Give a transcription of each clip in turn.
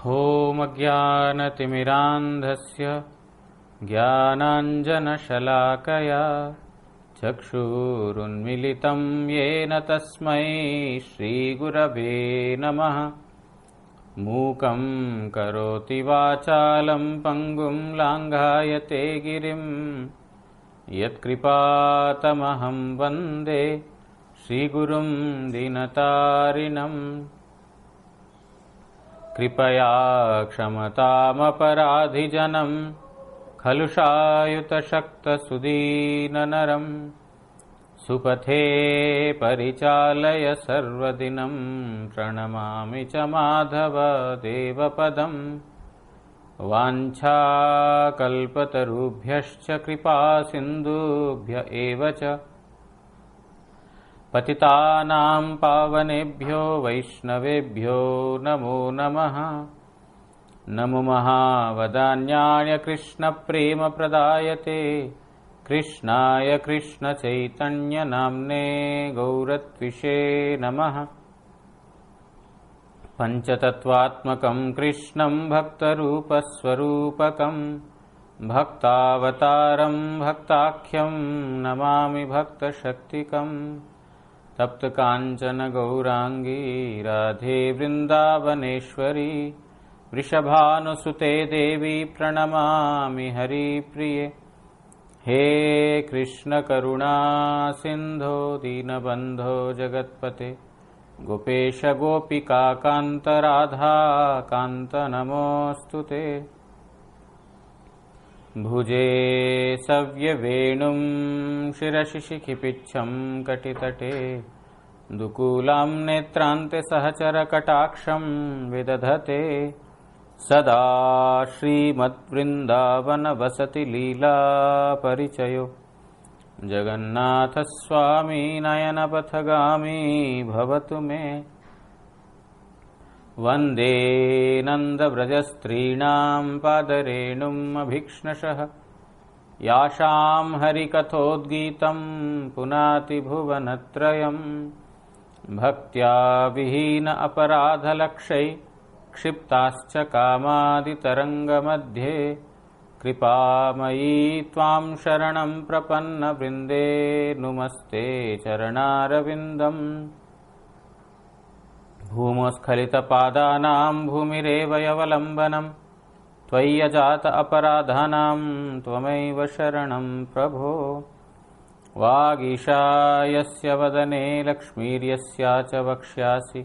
ॐ अज्ञानतिमिरान्धस्य ज्ञानाञ्जनशलाकया चक्षुरुन्मिलितं येन तस्मै श्रीगुरवे नमः। मूकं करोति वाचालं पङ्गुं लाङ्घायते गिरिं यत्कृपातमहं वन्दे श्रीगुरुं दीनतारिणम्। कृपया क्षमतामपराधिजनं खलु शायुतशक्तसुदीननरं सुपथे परिचालय सर्वदिनं प्रणमामि च माधव देवपदं। वाञ्छाकल्पतरुभ्यश्च कृपासिन्धुभ्य एव च पतितानां पावनेभ्यो वैष्णवेभ्यो नमो नमः। नमो महावदान्याय कृष्णप्रेमप्रदायते कृष्णाय कृष्णचैतन्यनाम्ने गौरत्विषे नमः। पञ्चतत्त्वात्मकं कृष्णं भक्तरूपस्वरूपकं भक्तावतारं भक्ताख्यं नमामि भक्तशक्तिकम्। तप्तकाञ्चन गौरांगी राधे वृन्दावनेश्वरी वृषभानुसुते देवी प्रणमामि हरिप्रिये। हे कृष्ण करुणा सिन्धो दीनबन्धो जगत्पते गोपेश गोपिका कान्त राधा कान्त नमोऽस्तुते। भुजे सव्यवेणुं शिरसि शिखिपिच्छं कटितटे दुकूलां नेत्रान्ते सहचरकटाक्षं विदधते। सदा श्रीमद्वृन्दावनवसति लीलापरिचयो जगन्नाथस्वामी नयनपथगामी भवतु मे। वन्दे नन्दव्रजस्त्रीणां पादरेणुम् अभीक्ष्णशः यासां हरिकथोद्गीतं पुनाति भुवनत्रयम्। भक्त्या विहीन अपराधलक्षै क्षिप्ताश्च कामादितरङ्गमध्ये कृपामयी त्वां शरणं प्रपन्नवृन्दे नुमस्ते चरणारविन्दम्। भूमस्खलितपादानां भूमिरेव यवलम्बनं त्वय्यजात अपराधानां त्वमैव शरणं प्रभो। वागीशा यस्य वदने लक्ष्मीर्यस्या च वक्ष्यासि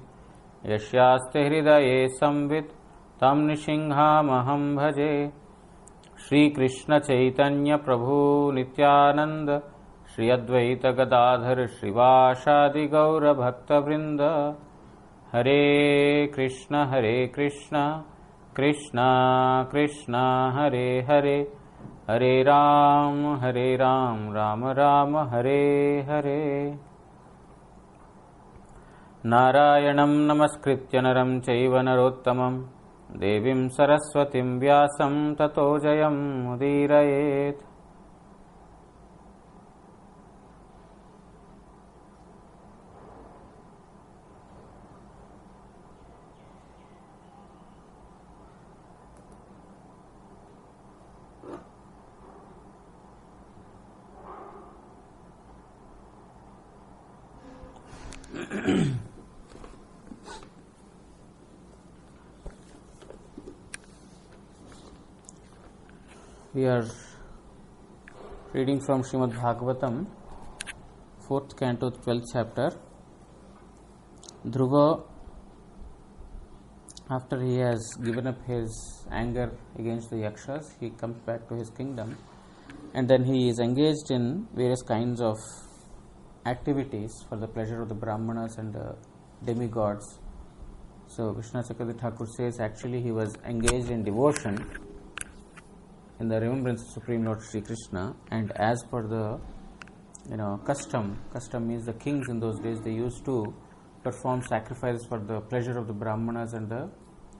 यस्यास्ते हृदये संवित् तं नृसिंहमहं भजे। श्रीकृष्णचैतन्य प्रभु नित्यानन्द श्री अद्वैत गदाधर श्रीवासादि गौरभक्तवृन्द। हरे कृष्ण कृष्ण कृष्ण हरे हरे हरे राम राम राम हरे हरे। नारायणं नमस्कृत्य नरं चैव नरोत्तमं देवीं सरस्वतीं व्यासं ततो जयमुदीरयेत्। We are reading from Srimad Bhagavatam, 4th canto, 12th chapter. Dhruva, after he has given up his anger against the Yakshas, he comes back to his kingdom, and then he is engaged in various kinds of activities for the pleasure of the Brahmanas and the demigods. So Vishnu Chakravarti Thakur says actually he was engaged in devotion in the remembrance of Supreme Lord Sri Krishna, and as per the custom means the kings in those days, they used to perform sacrifices for the pleasure of the Brahmanas and the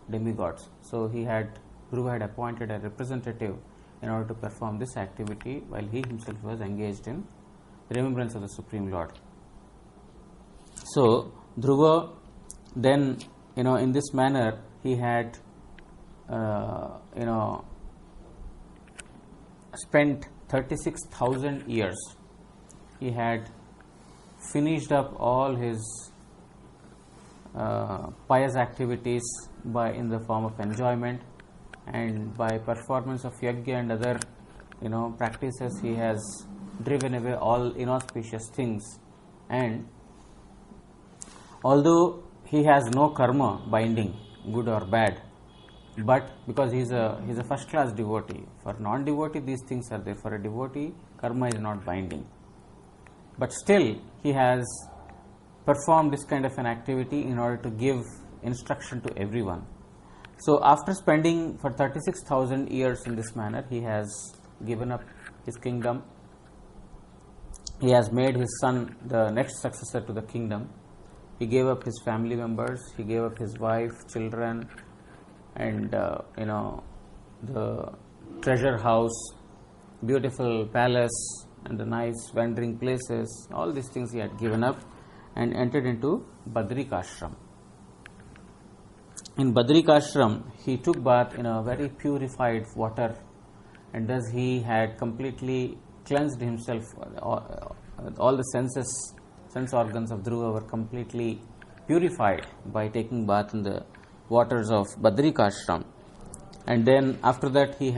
demigods. So Dhruva had appointed a representative in order to perform this activity while he himself was engaged in the remembrance of the Supreme Lord. So Dhruva then, in this manner, he had spent 36,000 years. He had finished up all his pious activities in the form of enjoyment, and by performance of yajna and other practices, he has driven away all inauspicious things. And although he has no karma binding, good or bad, but because he's a first class devotee, for non-devotee these things are there, for a devotee karma is not binding, but still he has performed this kind of an activity in order to give instruction to everyone. So after spending for 36,000 years in this manner, he has given up his kingdom. He has made his son the next successor to the kingdom. He gave up his family members, he gave up his wife, children, and the treasure house, beautiful palace, and the nice wandering places. All these things he had given up and entered into Badrikashram. In Badrikashram, he took bath in a very purified water, and thus he had completely cleansed himself. All the sense organs of Dhruva were completely purified by taking bath in the waters of Badrikashram. And then after that he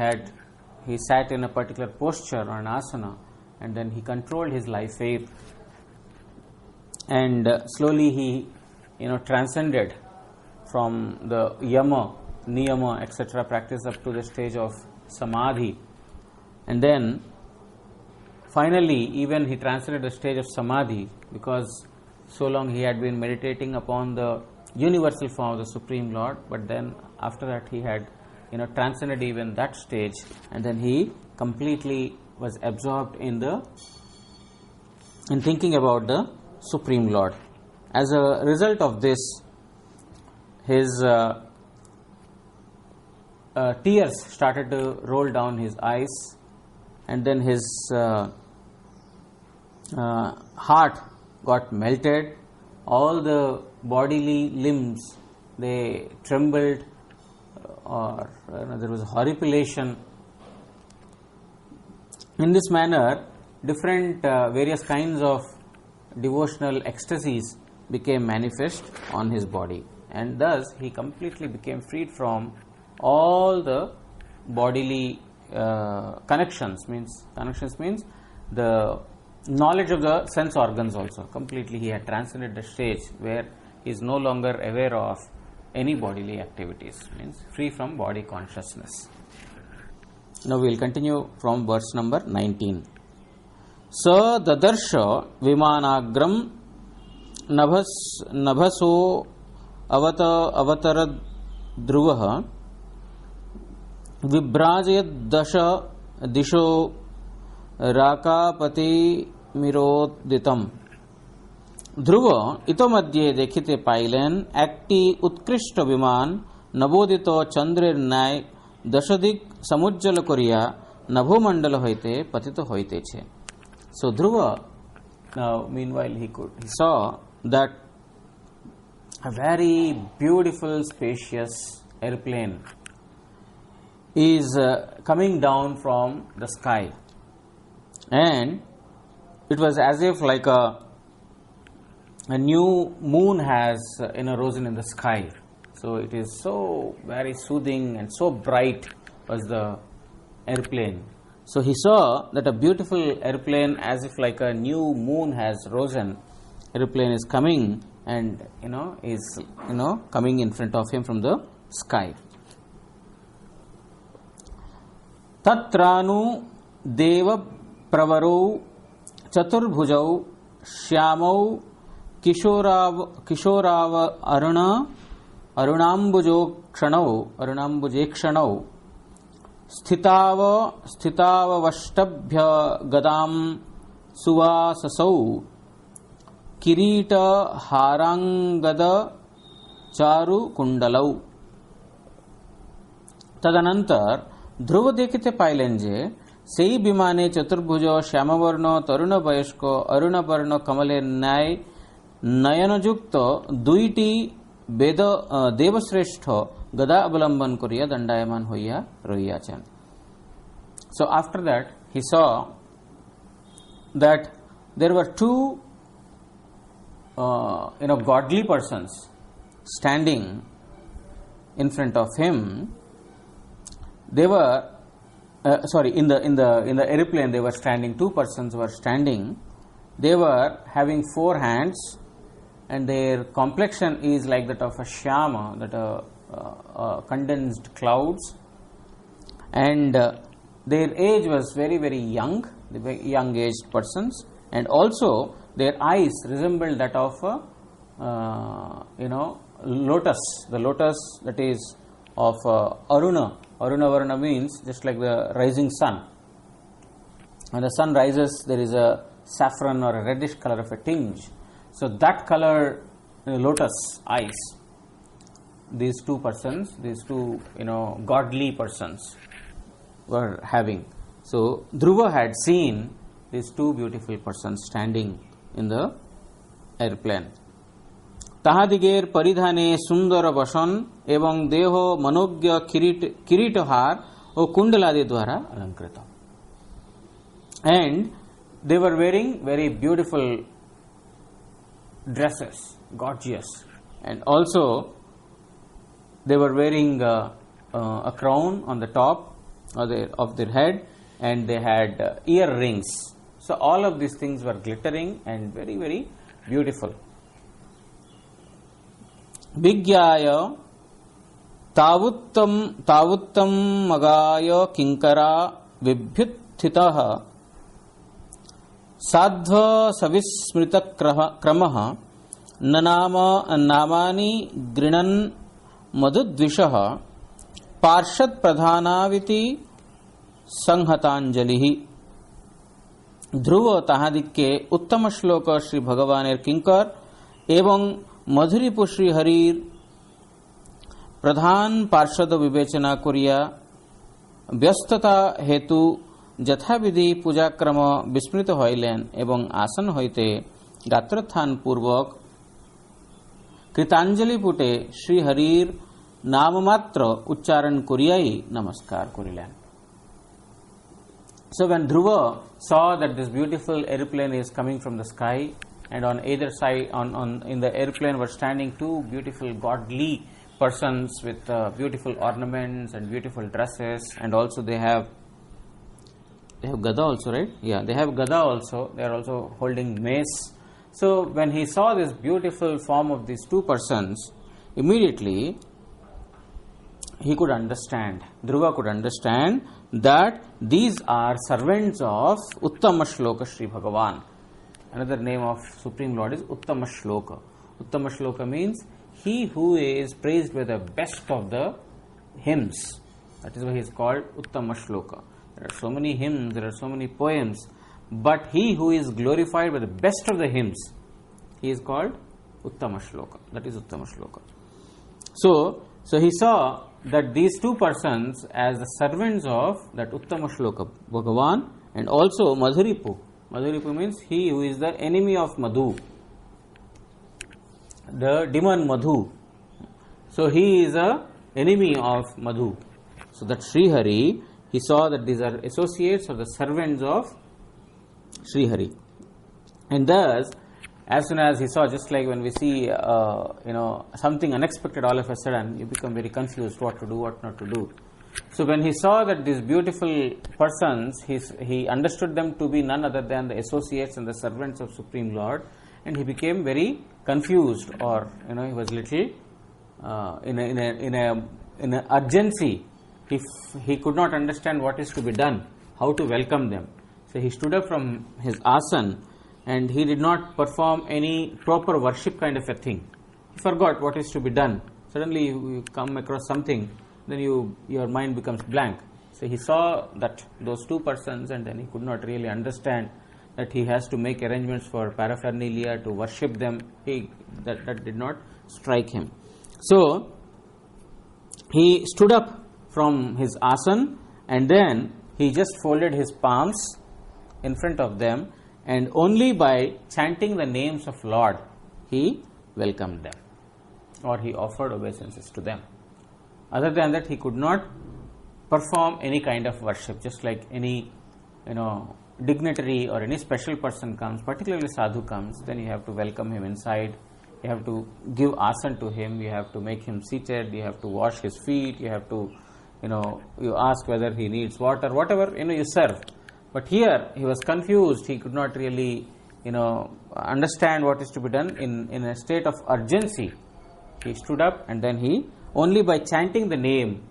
sat in a particular posture or an asana, and then he controlled his life faith, and slowly he transcended from the yama, niyama, etc. practice up to the stage of samadhi. And then finally even he transcended the stage of samadhi, because so long he had been meditating upon the universal form of the Supreme Lord, but then after that he had transcended even that stage, and then he completely was absorbed in thinking about the Supreme Lord. As a result of this, his tears started to roll down his eyes, and then his heart got melted. All the bodily limbs, they trembled, or there was horripilation. In this manner, different various kinds of devotional ecstasies became manifest on his body, and thus he completely became freed from all the bodily connections means the knowledge of the sense organs also. Completely he had transcended the stage where he is no longer aware of any bodily activities, means free from body consciousness. Now we will continue from verse number 19. Sa dadarsha vimanagram nabhaso avatarad dhruvaha vibrajayad dasha disho राकापति मिरोदितम. ध्रुव इतो मध्ये देखिते पाइलेन একটি উৎকৃষ্ট বিমান নবোদিত চন্দ্রের ন্যায় দশদিক সমুজ্জ্বল করিয়া নভোমণ্ডল হইতে পতিত হইতেছে. So Dhruva, now meanwhile he saw that a very beautiful spacious airplane is coming down from the sky, and it was as if like a new moon has arisen in the sky. So it is so very soothing and so bright was the airplane. So he saw that a beautiful airplane, as if like a new moon has risen. Airplane is coming and is coming in front of him from the sky. Tatranu deva pravaro chaturbhujau shyamau किशोराव अरुणाम्बुजेक्षणौ स्थितावष्टभ्य गदां सुवाससौ किरीटहाराङ्गद चारुकुंडलौ. तदनंतर ध्रुव देखते पाइलेन जे सेई विमाने चतुर्भुज श्यामवर्ण तरुण वयस्क अरुणवर्ण कमलेर न्याय नयनयुक्त दुईटी বেদ দেবশ্রেষ্ঠ গদা অবলম্বন করিয়া দণ্ডায়মান হইয়া রহিয়াছেন. So after that he saw that there were two godly persons standing in front of him. They were in the airplane they were standing. Two persons were standing. They were having four hands, and their complexion is like that of a shyama, that condensed clouds, and their age was very, very young, the young aged persons, and also their eyes resembled that of lotus, the lotus that is of Aruna. Aruna Varuna means just like the rising sun. When the sun rises, there is a saffron or a reddish color of a tinge. So that color, lotus eyes, these two persons, these two godly persons were having. So Dhruva had seen these two beautiful persons standing in the airplane. তাহাদিগের পরিধানে সুন্দর বসন এবং দেহ মনোজ্ঞ কিরীটহার ও কুণ্ডলাদি দ্বারা অলঙ্কৃত. And they were wearing very beautiful dresses, gorgeous, and also they were wearing a crown on the top of their head, and they had earrings. So all of these things were glittering and very, very beautiful. विज्ञाय तावुत्तम मगाय किंकरा विभ्युत्थितः साध्व सविस्मृत क्रमः नामानि गृणन् मधुद्विषः पार्षद प्रधानाविति संहतांजलिः. ध्रुव ताहादिक्के उत्तम श्लोक श्री भगवानेर किंकर एवं मधुरीपु श्री हरिर प्रधान पार्षद विवेचना करिया व्यस्तता हेतु यथाविधि पूजाक्रम विस्मृत हইলেন এবং आसन হইতে গাত্রোত্থান पूर्वक कृतांजलि पुटे श्री हरिर नाममात्र उच्चारण करियाई नमस्कार करिलेन. So when Dhruva saw that this beautiful airplane is coming from the sky, and on either side in the airplane were standing two beautiful godly persons with beautiful ornaments and beautiful dresses, and also they have gada also, right? Yeah, they have gada also. They are also holding mace. So when he saw this beautiful form of these two persons, immediately he could understand, Dhruva could understand that these are servants of Uttama Shloka Sri Bhagavan. Another name of Supreme Lord is Uttama Shloka. Uttama Shloka means he who is praised with the best of the hymns. That is why he is called Uttama Shloka. There are so many hymns, there are so many poems, but he who is glorified with the best of the hymns, he is called Uttama Shloka. That is Uttama Shloka. So he saw that these two persons as the servants of that Uttama Shloka Bhagavan, and also Madhuripu. Madhuripu means he who is the enemy of Madhu, the demon Madhu. So he is a enemy of Madhu. So that Sri Hari, he saw that these are associates or the servants of Sri Hari. And thus, as soon as he saw, just like when we see something unexpected all of a sudden, you become very confused what to do, what not to do. So when he saw that these beautiful persons, he understood them to be none other than the associates and the servants of Supreme Lord, and he became very confused, or he was little in a urgency. He could not understand what is to be done, how to welcome them. So he stood up from his asan, and he did not perform any proper worship kind of a thing. He forgot what is to be done. Suddenly you come across something, then your mind becomes blank. So he saw that those two persons, and then he could not really understand that he has to make arrangements for paraphernalia to worship them. That did not strike him. So he stood up from his asan, and then he just folded his palms in front of them, and only by chanting the names of Lord he welcomed them. or he offered obeisances to them. Other than that, he could not perform any kind of worship, just like any dignitary or any special person comes, particularly sadhu comes, then you have to welcome him inside, you have to give asan to him, you have to make him seated, you have to wash his feet, you have to you ask whether he needs water, whatever you serve. But here he was confused, he could not really understand what is to be done. In a state of urgency, he stood up, and then he, only by chanting the name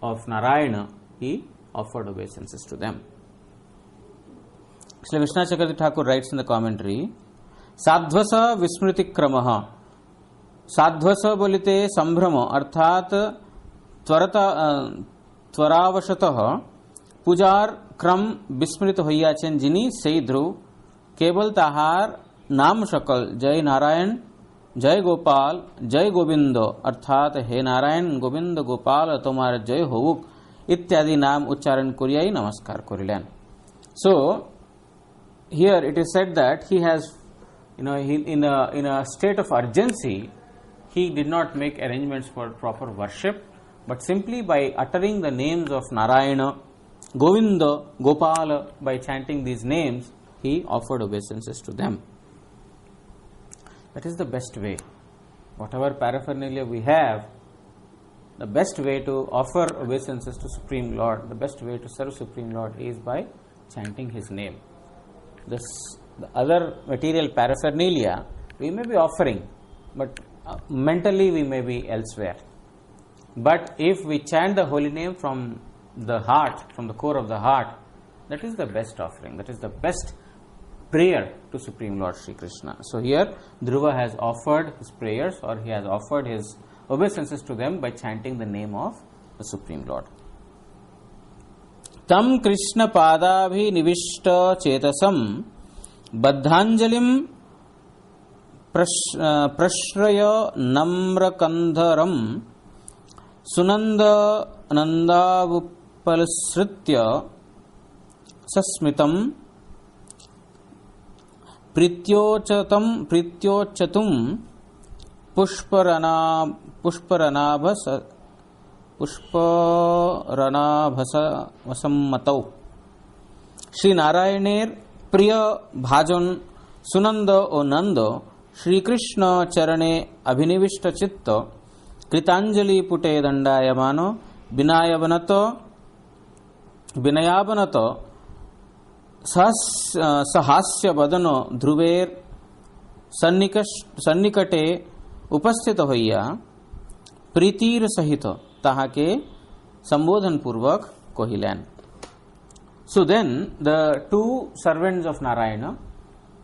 of Narayana, he offered obeisances to them. Sri Vishnu Chakravarti Thakur writes in the commentary, Sadhvasa Vismriti Kramaha. Sadhvasa bolite Sambhrama, अर्थात त्वरावशतः पुजार क्रम विस्मृत होइयाचेन जिनी सही ध्रुव केवल ताहार नाम शकल जय नारायण जय गोपाल जय गोविंद अर्थात हे नारायण गोविंद गोपाल तुम्हार जय होवुक इत्यादि नाम उच्चारण करियाई नमस्कार करिलेन. So here it is said that he has in a state of urgency, he did not make arrangements for proper worship, but simply by uttering the names of Narayana, Govinda, Gopala, by chanting these names, he offered obeisances to them. That is the best way. Whatever paraphernalia we have, the best way to offer obeisances to Supreme Lord, the best way to serve Supreme Lord is by chanting his name. The other material paraphernalia we may be offering, but mentally we may be elsewhere. But if we chant the holy name from the heart, from the core of the heart, that is the best offering, that is the best prayer to Supreme Lord Sri Krishna. So here Dhruva has offered his prayers, or he has offered his obeisances to them by chanting the name of the Supreme Lord. Tam Krishna Padabhi Nivishta Chetasam Baddhanjalim Prashraya Namrakandharam Sunanda Anandavupalsritya Sasmitam Prityochatum Pushparanabhasa Vasammatau Shri Narayaner Priya Bhajan Sunanda O Nanda Shri Krishna Charane Abhinivishta Chitta Kritanjali Pute Dandayamano Vinayabanato Sahasya Badano Dhruver Sannikate Upasthita Hoya Pritir Sahita Tahake Sambodhan Purvak Kohilan. So then the two servants of Narayana,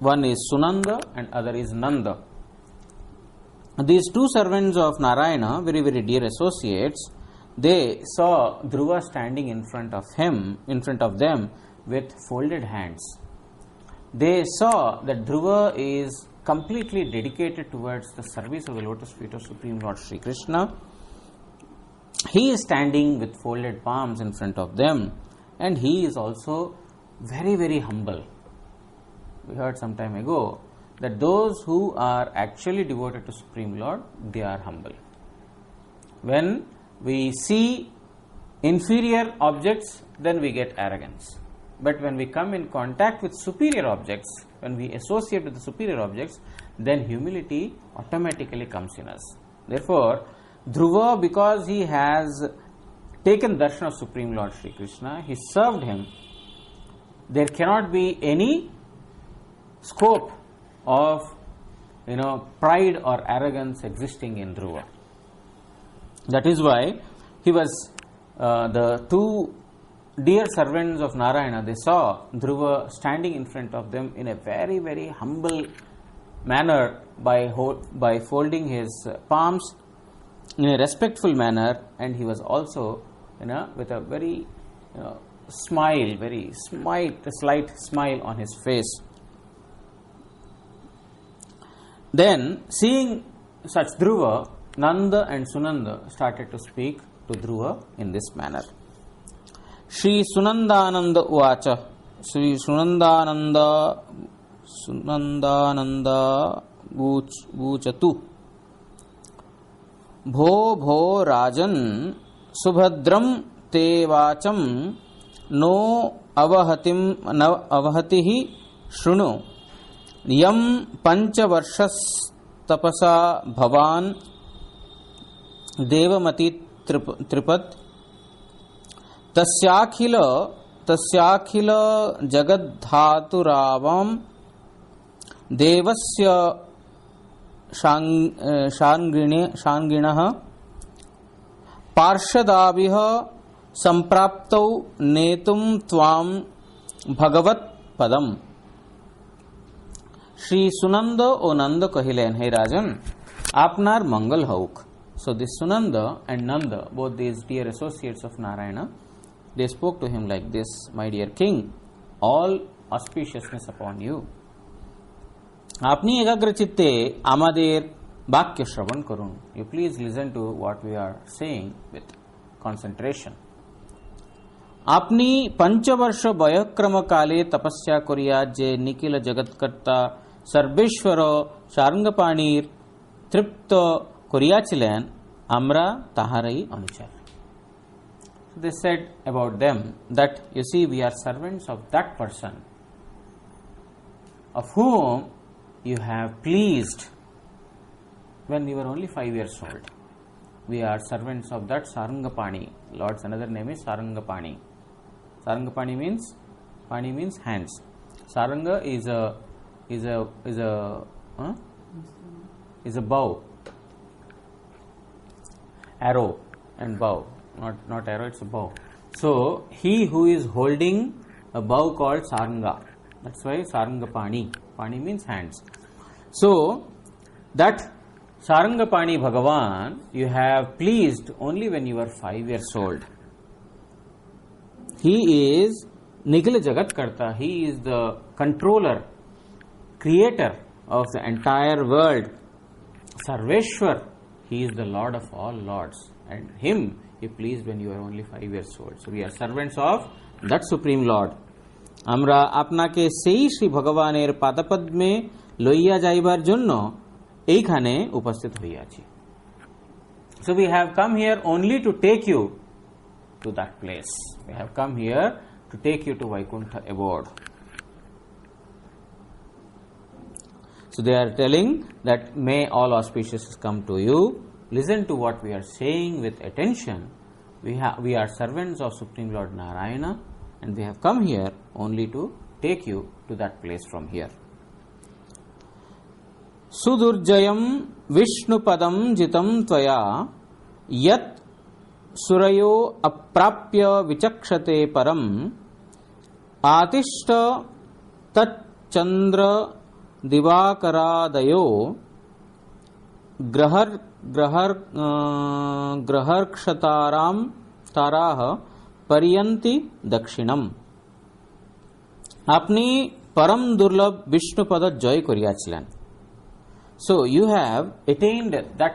one is Sunanda and other is Nanda. These two servants of Narayana, very, very dear associates, they saw Dhruva standing in front of them with folded hands. They saw that Dhruva is completely dedicated towards the service of the lotus feet of Supreme Lord Sri Krishna. He is standing with folded palms in front of them, and he is also very, very humble. We heard some time ago that those who are actually devoted to Supreme Lord, they are humble. When we see inferior objects, then we get arrogance. But when we come in contact with superior objects, when we associate with the superior objects, then humility automatically comes in us. Therefore, Dhruva, because he has taken darshan of Supreme Lord Sri Krishna, he served him, there cannot be any scope of pride or arrogance existing in Dhruva. That is why he was the two dear servants of Narayana, they saw Dhruva standing in front of them in a very, very humble manner by folding his palms in a respectful manner, and he was also with a very slight smile on his face. Then, seeing such Dhruva, Nanda and Sunanda started to speak to Dhruva in this manner. Shri Sunandananda Uvacha, Shri Sunandananda Vuchatu भो भो राजन् सुभद्रं ते वाचं no अवहतिः शृणु यं पंचवर्षस्तपसा भवान् देवमति त्रिपत् तस्याखिल जगद्धातुरावां देवस्य शार्ङ्गिणः पार्षदाभिः संप्राप्तौ नेतुं त्वां भगवत पदम। श्री सुनंद ओ नंद कहिलेन, हे राजन आपनार मंगल होक। So this Sunanda and Nanda, both these dear associates of Narayana, they spoke to him like this: my dear king, all auspiciousness upon you. আপনি একাগ্র চিত্তে আমাদের বাক্য শ্রবণ করুন। You please listen to what we are saying with concentration. আপনি পঞ্চবর্ষ বয়ক্রম কালে তপস্যা করিয়া যে নিখিল জগৎকর্তা সর্বেশ্বর সারঙ্গপাণির তৃপ্ত করিয়াছিলেন, আমরা তাহারই অনুচর। They said about them that, you see, we are servants of that person of whom you have pleased when you were only 5 years old. We are servants of that Sarangapani. Lord's another name is Sarangapani. Sarangapani means, Pani means hands. Saranga is a bow, arrow and bow, not arrow, it's a bow. So he who is holding a bow called Saranga, that's why Sarangapani. Pani means hands. So that Sarangapani Bhagavan you have pleased only when you were 5 years old. He is Nikhila Jagat Karta. He is the controller, creator of the entire world. Sarveshwar, he is the Lord of all lords, and him he pleased when you are only 5 years old. So we are servants of that Supreme Lord. আমরা আপনাকে সেই শ্রী ভগবানের পাদপদ্মে লইয়া যাইবার জন্য এইখানে উপস্থিত হইয়াছি। So we have come here only to take you to that place. We have come here to take you to Vaikuntha abode. So they are telling that may all auspiciousness come to you. Listen to what we are saying with attention. We are servants of Supreme Lord Narayana, and we have come here only to take you to that place from here. Sudurjayam Vishnupadam jitam tvaya yat surayo aprapya vichakshate param atishta tat chandra दिवाकरादयो ग्रहर्क्षताराम ताराह पर्यन्ति दक्षिणम। আপনি परम दुर्लभ विष्णु पद जय करियाছিলেন। So you have attained that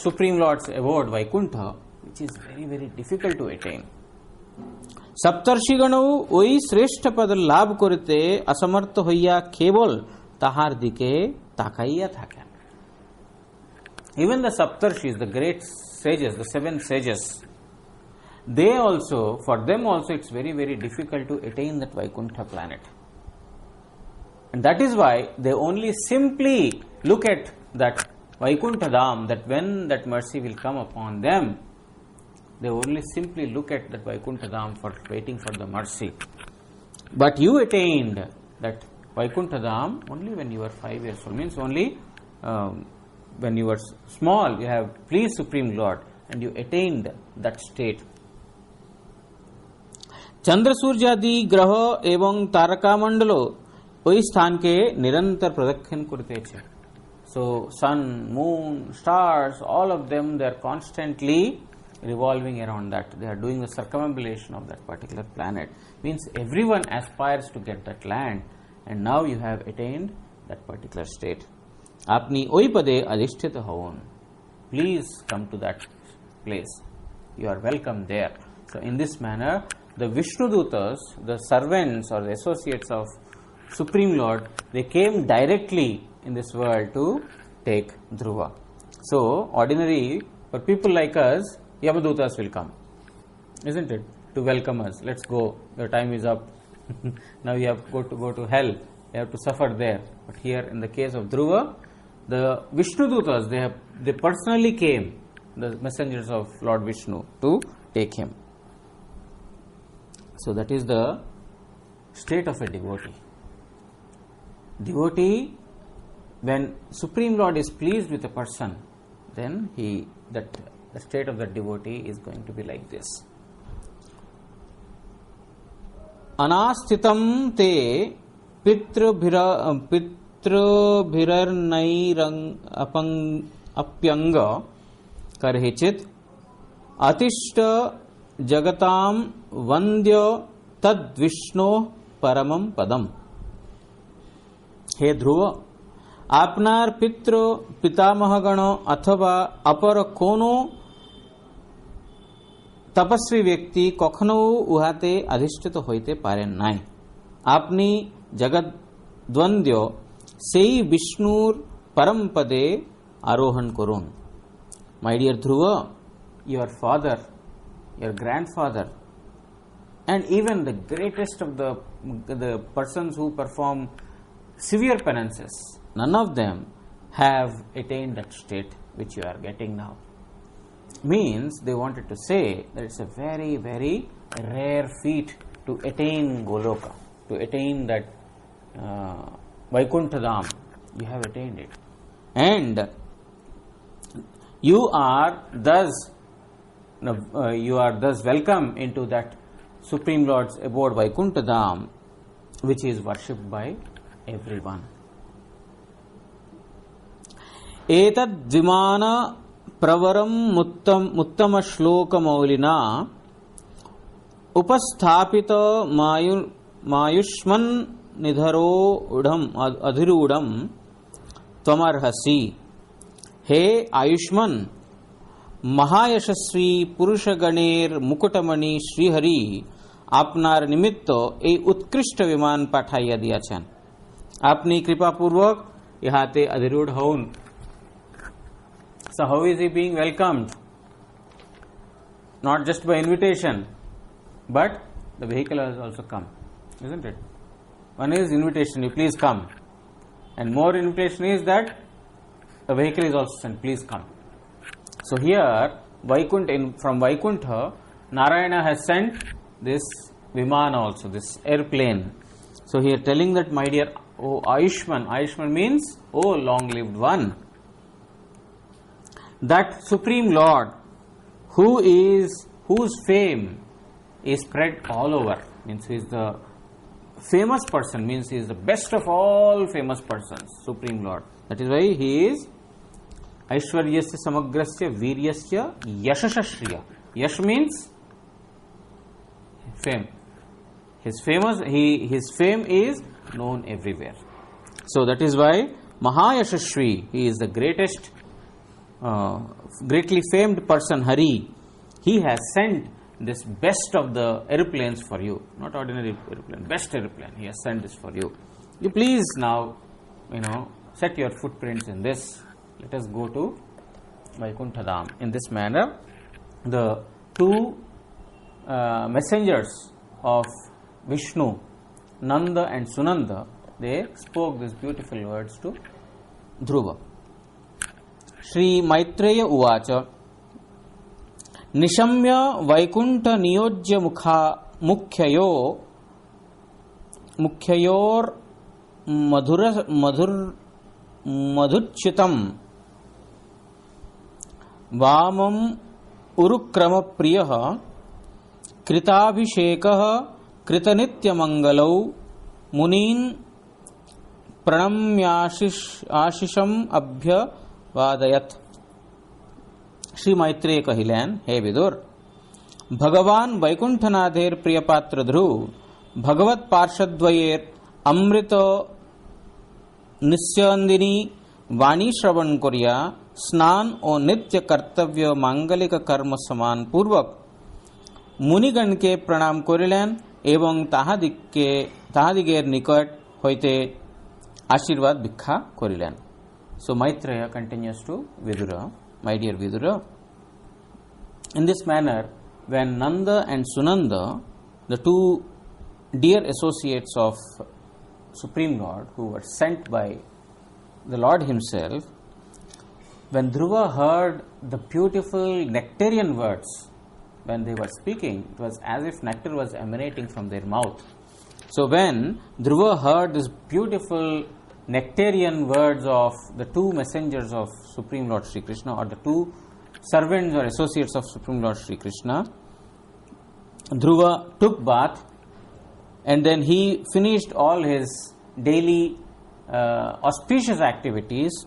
Supreme Lord's abode Vaikuntha, which is very, very difficult to attain. সপ্তর্ষিগণও ওই শ্রেষ্ঠ পদ লাভ করিতে অসমর্থ হইয়া কেবল তাহার দিকে তাকাইয়া থাকেন। Even the Saptarshis, the great sages, the 7 sages, they also, for them also it's very, very difficult to attain that Vaikuntha planet. And that is why they only simply look at that Vaikuntha Dham, that when that mercy will come upon them, they only simply look at that Vaikuntha Dham for waiting for the mercy. But you attained that Vaikuntha Dham only when you were 5 years old. Means only when you were small, you have pleased Supreme Lord and you attained that state. चंद्र सूर्यादि ग्रह एवं तारका मंडलो ওই স্থানকে নিরন্তর প্রদক্ষিণ করতেছে। So sun, moon, stars, all of them, they are constantly revolving around that. They are doing the circumambulation of that particular planet. Means everyone aspires to get that land, and now you have attained that particular state. আপনি ওই পদে অধিষ্ঠিত হন। Please come to that place. You are welcome there. So in this manner, the Vishnudutas, the servants or the associates of Supreme Lord, they came directly in this world to take Dhruva. So, ordinary, for people like us, Yamadutas will come, isn't it? To welcome us. Let's go. Your time is up. Now you have to go to hell. You have to suffer there. But here, in the case of Dhruva, the Vishnudutas, they personally came, the messengers of Lord Vishnu, to take him. So that is the state of a devotee. Devotee, when Supreme Lord is pleased with a person, then the state of the devotee is going to be like this. Anasthitam te pitrabhirnairang apyanga karhichit atishta jagatam vandya tad Vishnu paramam padam. हे ध्रुव, आपनार पितृ पितामहगण अथवा अपर कोनो तपस्वी व्यक्ति कखनो उहाते अधिष्ठित होइते पारेन नाई। आपनी जगत द्वंद्व सेई विष्णुर परम पदे आरोहण करुन। My dear Dhruva, your father, your grandfather, and even the greatest of the persons who perform severe penances, none of them have attained that state which you are getting now. Means they wanted to say that it's a very, very rare feat to attain Goloka, to attain that Vaikuntha-dham. You have attained it. And you are thus welcome into that Supreme Lord's abode Vaikuntha-dham, which is worshipped by everyone. Etad Vimana Pravaram Muttama Shloka Maulina Upasthapita Mayushman Nidharo Adhirudam Tvamarhasi. He Ayushman Mahayashasvi Purushaganer Mukutamani Srihari आपनार निमित्त ए उत्कृष्ट विमान पाठाइया दिया छन। आपनी कृपा पूर्वक यहाँ ते अधिरूढ़ होउन। So how is he being welcomed? Not just by invitation, but the vehicle has also come, isn't it? One is invitation, you please come, and more invitation is that the vehicle is also sent, please come. So here from Vaikuntha, Narayana has sent this Vimana also, this airplane. So here telling that, my dear, O Ayushman, Ayushman means, O long-lived one, that Supreme Lord, whose fame is spread all over, means he is the famous person, means he is the best of all famous persons, Supreme Lord. That is why he is Aishwaryasya Samagrasya Viryasya Yashashashriya. Yash means fame. His fame is known everywhere. So that is why Mahayashashvi, he is the greatest, greatly famed person, Hari. He has sent this best of the airplanes for you, not ordinary airplane, best airplane. He has sent this for you. You please now, set your footprints in this. Let us go to Vaikuntha-dham. In this manner, the two messengers of Vishnu, Nanda and Sunanda, they spoke these beautiful words to Dhruva. Shri Maitreya Uvacha Nishamya Vaikuntha Niyojya Mukhyayor Madhuchitam Vamam Urukrama Priyaha Kritabhishekah Kritanityamangalau Munin Pranamyashisham Abhya Vadayat. Shri Maitreya kahilen, हे विदुर, भगवान वैकुंठनाथेर प्रिय पात्र ध्रुव भगवत पार्षद्वयेर अमृत निस्यंदिनी वाणी श्रवण करिया स्नान और नित्य कर्तव्य मांगलिक कर्म समान पूर्वक मुनिगण के प्रणाम करिलेन एवं ताहादिगेर निकट होइते आशीर्वाद भिक्षा करिलेन. So Maitreya continues to Vidura, my dear Vidura, in this manner, when Nanda and Sunanda, the two dear associates of Supreme Lord who were sent by the Lord himself, when Dhruva heard the beautiful nectarian words, when they were speaking, it was as if nectar was emanating from their mouth. So when Dhruva heard these beautiful nectarian words of the two messengers of Supreme Lord Sri Krishna, or the two servants or associates of Supreme Lord Sri Krishna, Dhruva took bath, and then he finished all his daily auspicious activities,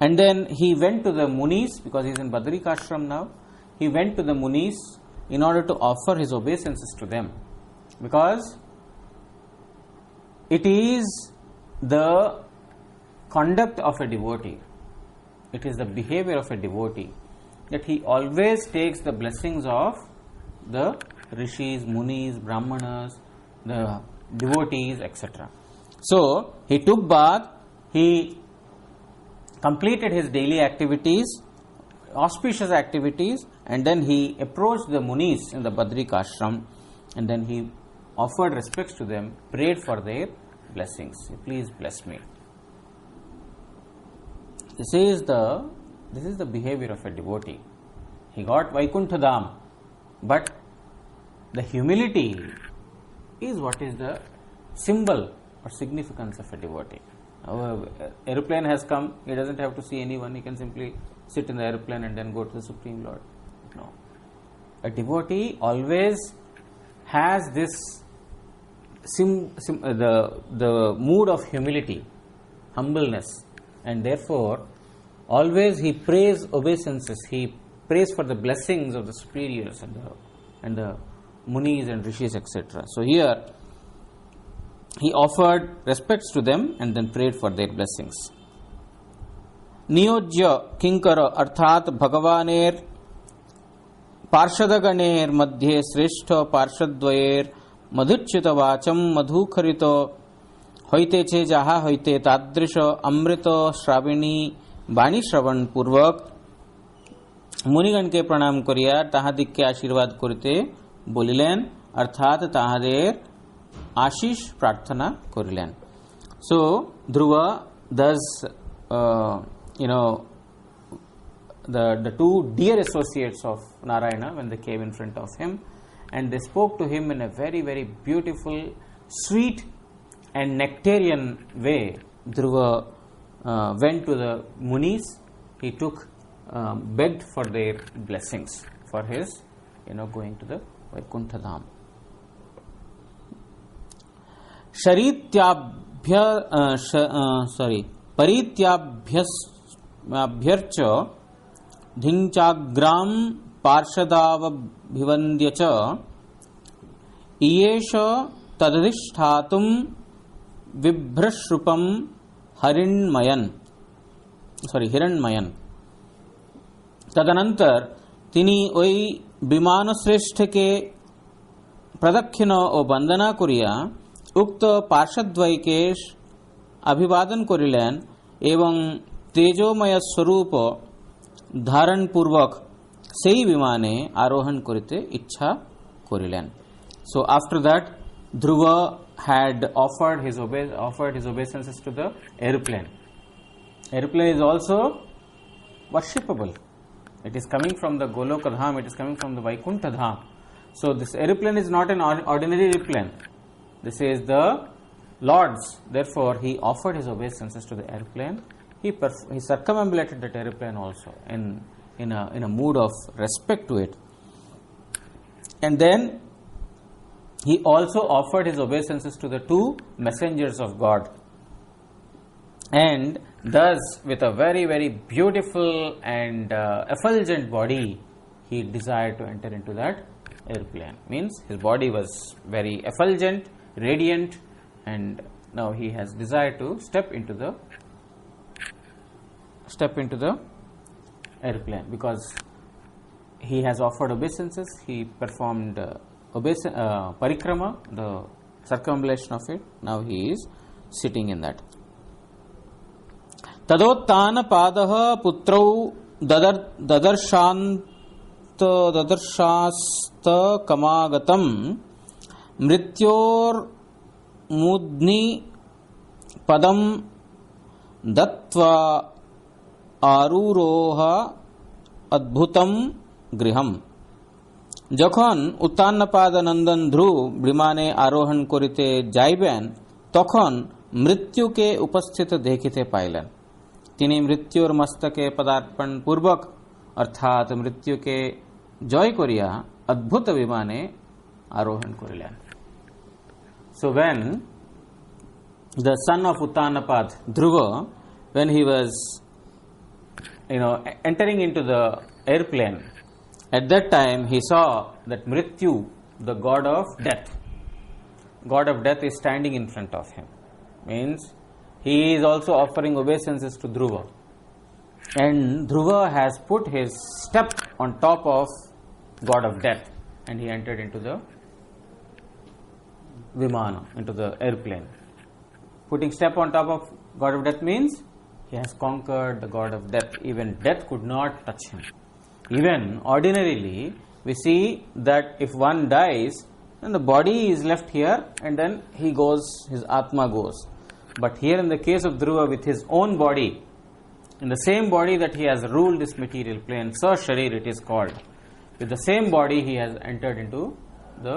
and then he went to the Munis, because he is in Badrikashram now. He went to the Munis in order to offer his obeisances to them, because it is the conduct of a devotee, it is the behavior of a devotee, that he always takes the blessings of the rishis, munis, brahmanas, the devotees, etc. So he took bath, he completed his daily activities, auspicious activities, and then he approached the Munis in the Badrikashram, and then he offered respects to them, prayed for their blessings. Please bless me. This is the behavior of a devotee. He got Vaikuntha Dham, but the humility is what is the symbol or significance of a devotee. Aeroplane has come, he doesn't have to see anyone, he can simply sit in the aeroplane and then go to the Supreme Lord. No. A devotee always has this the mood of humility, humbleness, and therefore always he prays obeisances, he prays for the blessings of the superiors and the munis and rishis, etc. So here he offered respects to them and then prayed for their blessings. Niyojya Kinkara Arthat Bhagavaner Parshadaganer Madhye Sreshta Parshadvayer Madhuchyata Vacham Madhukarito Hoite che Jaha Hoite Tadrisha Amrita Shravini Bani Shravan Purvak Munigan ke Pranam Koriya Tahadik ke Ashirvad Kurite Bolilen Arthat Tahader Ashish Prarthana Korilen. So Dhruva does the two dear associates of Narayana, when they came in front of him, and they spoke to him in a very, very beautiful, sweet and nectarian way. Dhruva went to the Munis, he took, begged for their blessings for his, going to the Vaikuntha Dham. Parityabhyarcha Dhinchagram Parshadavabhivandya cha Iyesha Tadadishthatum Vibhrashrupam Hiranmayan. तदनंतर তিনি ওই বিমান শ্রেষ্ঠকে প্রদক্ষিণ ও বন্দনা করিয়া উক্ত পার্শ্বদ্বয়কে অভিবাদন করিলেন এবং তেজোময় স্বরূপ ধারণ পূর্বক সেই বিমানে আরোহণ করিতে ইচ্ছা করিলেন. So after that Dhruva had offered his obeisances to the airplane. Airplane is also worshipable. It is coming from the Goloka Dham, it is coming from the Vaikuntha Dham. So this airplane is not an ordinary airplane. This is the Lord's. Therefore, he offered his obeisances to the airplane. He circumambulated that airplane also in a mood of respect to it. And then he also offered his obeisances to the two messengers of God. And thus, with a very, very beautiful and effulgent body, he desired to enter into that airplane. Means his body was very effulgent, radiant, and now he has desired to step into the airplane, because he has offered obeisances, he performed parikrama, the circumambulation of it. Now he is sitting in that. तदोत्तानपादः पुत्रौ ददर्शास्तकमागतं मृत्योर्मूर्ध्नि पदं दत्त्वा आरुरोह अद्भुतं गृहम्। যখন উত্তানপাদ নন্দন ধ্রুব বিমানে আরোহণ করিতে যাইবেন তখন মৃত্যুকে উপস্থিত দেখিতে পাইলেন। তিনি মৃত্যুর মস্তকে পদার্পণ পূর্বক অর্থাৎ মৃত্যুকে জয় করিয়া অদ্ভুত বিমানে আরোহণ করিলেন। So when the son of Uttanapad, Dhruva, when he was entering into the airplane, at that time he saw that Mrityu, the god of death is standing in front of him. Means he is also offering obeisances to Dhruva. And Dhruva has put his step on top of god of death and he entered into the Vimana, into the airplane. Putting step on top of god of death means he has conquered the god of death. Even death could not touch him. Even ordinarily we see that if one dies, then the body is left here and then he goes, his Atma goes. But here in the case of Dhruva, with his own body, in the same body that he has ruled this material plane, Sa Sharir it is called, with the same body he has entered into the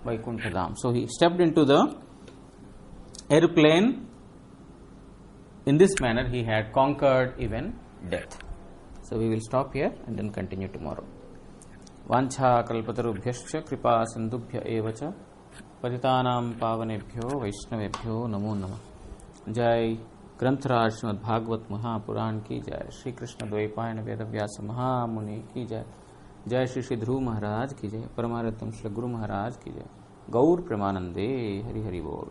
Vaikuntha Dham. So he stepped into the airplane. In this manner he had conquered even death. So we will stop here and then continue tomorrow. Vancha kalpatarubhyascha kripa sindubhya evacha patitanam pavanebhyo vaishnavebhyo namo namah. Jai ग्रंथराज Shrimad Bhagavat Mahapuran की जय। श्री कृष्ण द्वैपायन वेद व्यास महामुनि की जय। जय श्री श्री ध्रुव महाराज की जय। परमारत्म श्री गुरु महाराज की जय। गौर प्रेमानंदे हरि हरि बोल।